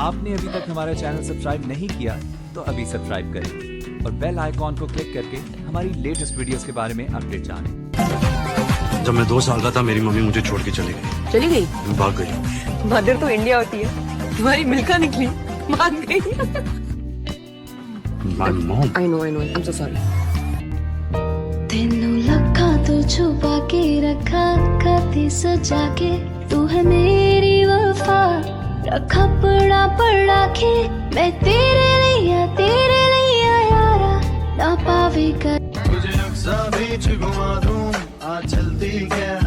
आपने अभी तक हमारा चैनल सब्सक्राइब नहीं किया तो अभी सब्सक्राइब करें और बेल आइकॉन को क्लिक करके हमारी लेटेस्ट वीडियोस के बारे में अपडेट जानें। जब मैं 2 साल का था मेरी मम्मी मुझे छोड़ के चली गई। चली गई? भाग गई। मदर तो इंडिया होती है, तुम्हारी मिल्का निकली, मान गई। My mom. I know, I'm so sorry. तेनू लखा तो छुपा के रखा कदी सजा के, तू है मेरी वफा रखा पड़ा पड़ा के, मैं तेरे लिया यारा ना पावे कर। तुझे अक्सा बीच घुमा दूं, आज चलती क्या